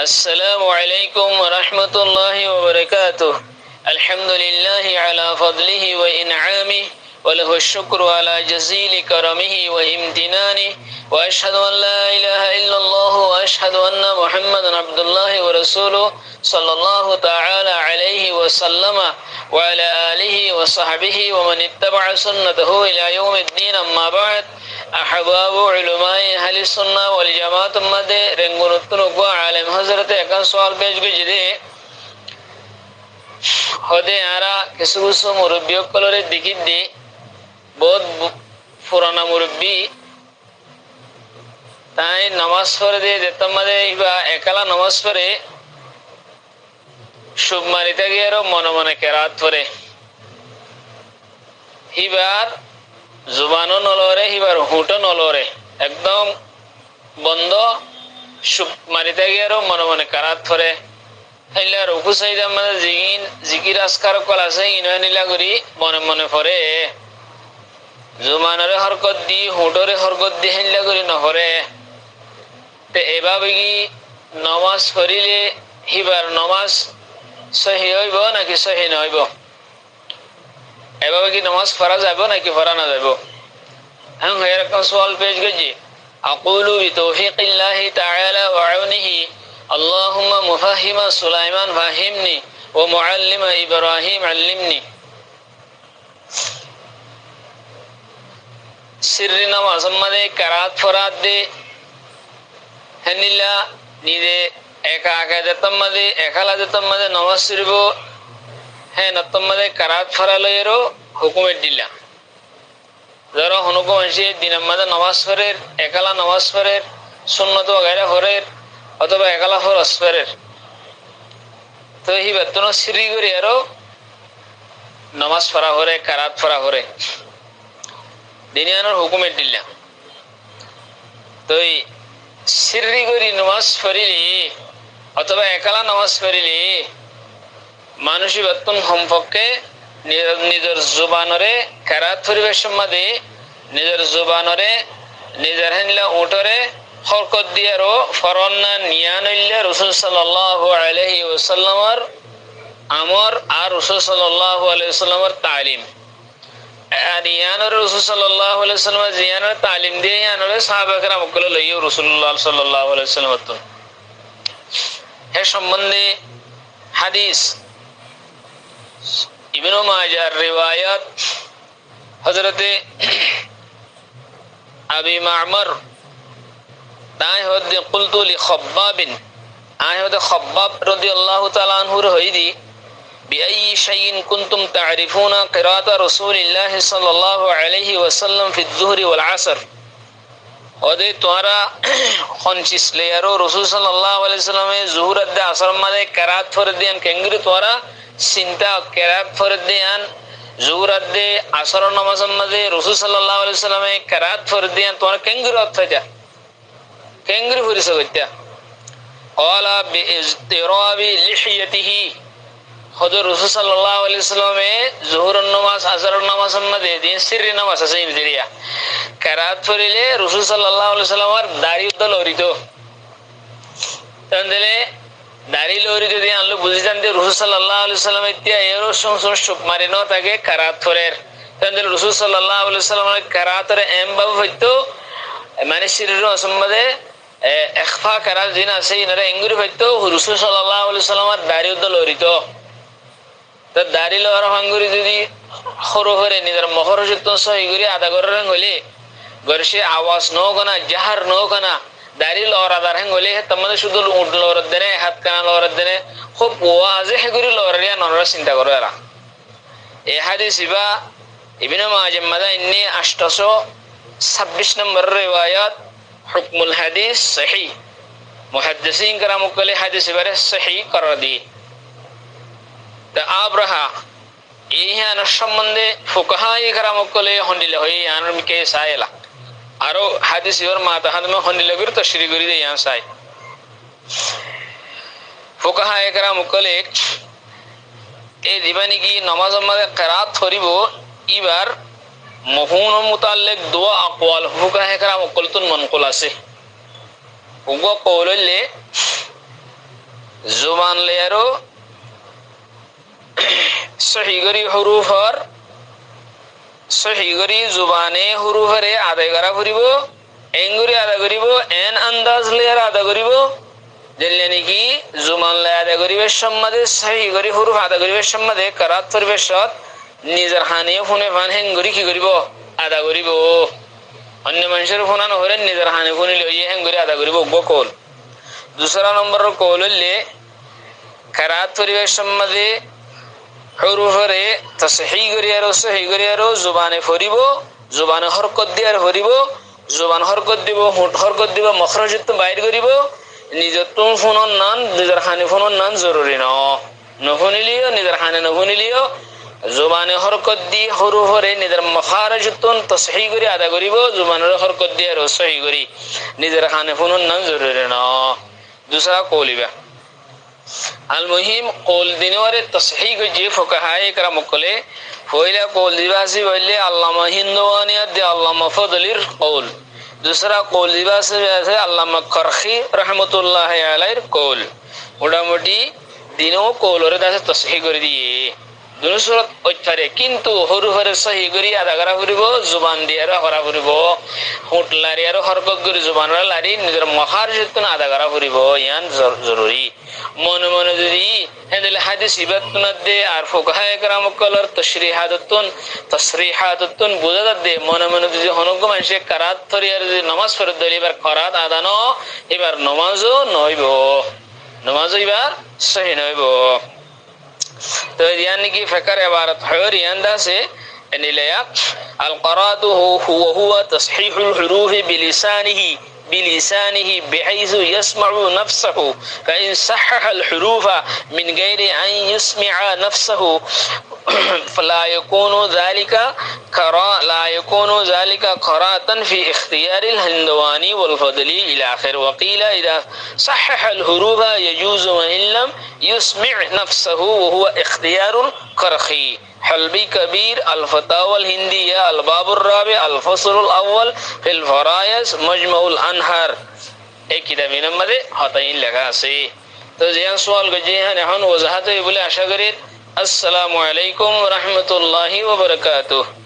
السلام عليكم ورحمة الله وبركاته. الحمد لله على فضله وإنعامه وله الشكر على جزيل كرمه وامتنانه وأشهد أن لا إله إلا الله وأشهد أن محمدا عبد الله ورسوله صلى الله تعالى عليه وسلم وعلى آله وصحبه ومن اتبع سنته إلى يوم الدين. أما بعد، أحباب علماء أهل السنة والجماعة مدى رنگونتن اقوى عالم حضرت اکان سوال پیش گجدے হদে আরা কিছু কিছু মুরব্বী কলরে দেখিত দি বহুত পুরানা মুরব্বী তাই নামাজ পড়ে দিয়ে যেতাম মাঝে ইবা একালা নামাজ পড়ে শুভ মারিতে গিয়ে আরো মনে মনে কেরাত পড়ে হিবার জুবানও নলরে হিবার হুঁটো নলরে একদম বন্ধ শুভ মারিতে গিয়ে আরো মনে মনে কেরাত পড়ে হইলে রুকু সাইদা মানে জিকির আসকার কল আছে ইনহানিলা করি মনে মনে পড়ে জুমানরে হরকত দি হুঁটরে হরকত দি হেনলা করি নহরে তে এভাবে কি নমাজ পড়িলে হিবার নমাজ সহি হইব নাকি সহি নহইব? এভাবে কি নমাজ পড়া যাব নাকি পড়া না যাব? হ্যাঁ এরকম সওয়াল পেশ গেছি। আকুলু বিতৌফিকিল্লাহি তাআলা ওয়া আউনিহি আল্লাহুম্মা মুফাহিমা সুলাইমান ফাহিমনি ওয়া মুআল্লিমা ইব্রাহিম আল্লিমনি। সিররি নামাজ আমাদে কারাত ফরাত দে হেনিলা নিদে একা একা যেতাম মাঝে একালা যেতাম মাঝে নামাজ পড়ব হ্যাঁ নতম মাঝে কারাত ফরালয়েরও হুকুমের দিলা ধরো হনুকম এসে দিনের মাঝে নামাজ পড়ের একালা নামাজ পড়ের সুন্নত গায়রা হরের অথবা একালা ফরজ পড়ের তো হি বেতন সিরি করে আরো নামাজ পড়া হরে কারাত পড়া হরে দিনিয়ানোর হুকুমের দিলা তো সিরি করে নামাজ পড়িলি অথবা একালা নামাজ পড়িলি মানুষই বেতন সম্পর্কে নিজের জুবানরে কারাত পরিবেশ সম্বন্ধে নিজের জুবানরে নিজের হেনলা উঠরে হরকত দিয়ারও ফরন্না নিয়ানইল্লা রাসূল সাল্লাল্লাহু আলাইহি ওয়াসাল্লামের আমর আর রাসূল সাল্লাল্লাহু আলাইহি ওয়াসাল্লামের তালিম আর ইয়ানর রাসূল সাল্লাল্লাহু আলাইহি ওয়াসাল্লামের জিয়ানের তালিম দিয়ে ইয়ানর সাহাবা کرام কল লইও রাসূলুল্লাহ সাল্লাল্লাহু আলাইহি ওয়াসাল্লাম হে সম্বন্ধে হাদিস ইবনে মাজাহ রিওয়ায়াত হযরতে আবি মা'মার তাই হদে কুলতু লি খাব্বাব আই হদে খাব্বাব রাদিয়াল্লাহু তাআলা আনহু হইদি বিআই শাইইন কুনতুম তা'রিফুনা কিরাত রাসূলিল্লাহ সাল্লাল্লাহু আলাইহি ওয়াসাল্লাম ফি যুহরি ওয়াল আসর ওদে তোরা খনচিস লেয়ারো রাসূল সাল্লাল্লাহু আলাইহি ওয়াসাল্লামে যুহর দে আসর মাঝে কিরাত ফরদিয়ান কেঙ্গরি তোরা চিন্তা কিরাত ফরদিয়ান যুহর দে আসর নামাজ মাঝে রাসূল সাল্লাল্লাহু আলাইহি ওয়াসাল্লামে কিরাত ফরদিয়ান তোরা কেঙ্গরি অর্থটা কেঙ্গরি ফুরিস গত্যা ক্বালা বিইজতিরাবি লিহিয়াতিহি হযরত রাসূল সাল্লাল্লাহু আলাইহি ওয়াসাল্লামে যুহর নামাজ আসর নামাজ মাঝে দিন সিররি নামাজ আছে ইমদিরিয়া কিরাত ফরিলে রাসূল সাল্লাল্লাহু আলাইহি ওয়াসাল্লামের দাড়ি উদ্দল হরিতো তান্দলে দাড়ি লরি যদি আনলো বুঝিতাম যে রাসূল সাল্লাল্লাহু আলাইহি ওয়াসাল্লাম ইতিয়া এরো সংসং শুপ মারিনো তাকে কিরাত ফরের তান্দলে রাসূল সাল্লাল্লাহু আলাইহি ওয়াসাল্লামের কিরাতের এমবাব হইতো মানে সিররি সম্বন্ধে ইখফা করার দিন আছে ইনারে এঙ্গুরি হইতো রাসূল সাল্লাল্লাহু আলাইহি ওয়াসাল্লামের দাড়ি উদ্দল হরিতো তো দাড়ি লওয়ার ভাঙ্গুরি যদি খরো হরে নিজের মহরজত সহি করে আদা করার হলে গরসে আওয়াজ নগনা জাহার নগনা দাড়ি লওয়ার আদার হং হলে তোমাদের শুধু উঠ লওয়ার দেনে হাত কানা লওয়ার দেনে খুব ওয়াজে হেগুরি লওয়ার রিয়া ননরা চিন্তা করো এরা এই হাদিস ইবা ইবনে মাজাহ মাদা ইন্নি 826 নম্বর রিওয়ায়াত হুকমুল হাদিস সহিহ মুহাদ্দিসিন کرام কলে হাদিস ইবারে সহিহ করার দি তা আবরাহা ইহান সম্বন্ধে ফুকাহায়ে کرام কলে হন্ডিলে হই আনর মিকে সাইলা আরো হাদিস ইওর মাতা হাদমে হন্ডিলে গরি তশরীহ করি দে ইয়ান সাই ফুকাহায়ে کرام কলে এই দিবানি কি নামাজ মাঝে কিরাত করিব ইবার মফহুম মুতাল্লিক দোয়া আকওয়াল ফুকাহায়ে کرام কলতুন মনকুল আছে উগো কওললে জুবান লেয়ারও সহি করি হুরুফর সহি করি জুবানে হুরুফরে আদায় করা ফুরিব এঙ্গুরি আদা করিব এন আন্দাজ লেয়ার আদা করিব যেলে নাকি জুমান লে আদা করিবে সম্মাদে সহি করি হুরুফ আদা করিবে সম্মাদে কারাত পরিবেশত নিজের হানিয়ে ফোনে ফান হেঙ্গুরি কি করিব আদা করিব অন্য মানুষের ফোনা নহরে নিজের হানি ফোনে লইয়ে হেঙ্গুরি আদা করিব বকল দুসরা নম্বর কল হইলে কারাত পরিবেশ সম্মাদে হুরুফরে তাসহিহ করি আর সহি করি আর জুবানে ফরিব জুবানে হরকত দিয়ে আর ফরিব জুবান হরকত দিব হুট হরকত দিব মখরজত বাইর করিব নিজের তুম ফোনের নান নিজের হানি ফোনের নান জরুরি নফুনিলিও নিজের হানি নফুনিলিও জুবানে হরকত দি হুরুফরে নিজের মখরজত তাসহিহ করি আদা করিব জুবানের হরকত দিয়ে আর সহি করি নিজের হানি ফোনের নান জরুরি দুসরা কলিবা আল মুহিম কল দিনরে তাসহিহ যে ফুকাহায়ে کرام কলে পয়লা কল দিবাসি বললে আল্লামা হিন্দওয়ানিয়াত দে আল্লামা ফদলির কল दूसरा কল দিবাসি আছে আল্লামা করখি রহমাতুল্লাহ আলাইহির কল মোটামুটি দিনও কলরে দাসে তাসহিহ করে দিয়ে দুনো সুরত ওইটারে কিন্তু হুরুফরে সহি করি আদা করা ফুরিব জুবান দিয়ে করা ফুরিব হুট লারি আর হরকত করি জুবানরা লারি নিজের মখারজত আদা করা ফুরিব ইয়ান জরুরি মনে মনে যদি হেদিল হাদিস ইবাতুন দে আর ফুকাহায়ে کرام কলর তশরিহাতুন বুঝা দে মনে মনে যদি হনগ মানুষে কারাত ধরি আর যদি নামাজ পড়ে দলি এবার কারাত আদানো এবার নামাজও নইব নামাজও এবার সহি নইব तो यानी कि फकर इबारत है और यंदा से निलया القراءة هو تصحيح الحروف بلسانه بحيث يسمع نفسه فإن صحح الحروف من غير أن يسمع نفسه فلا يكون ذلك قراءة في اختيار الهندواني والفضلي إلى آخر وقيل إذا صحح الحروف يجوز وإن لم يسمع نفسه وهو اختيار كرخي حلبي كبير الفتاوى الهندية الباب الرابع الفصل الأول في الفرائض مجمع الأنهار एक किताब नंबर हताइन लगा से तो जियान सवाल गजे हैं नहन वजाहत बोले आशा करें अस्सलामु अलैकुम व रहमतुल्लाहि व बरकातुहू।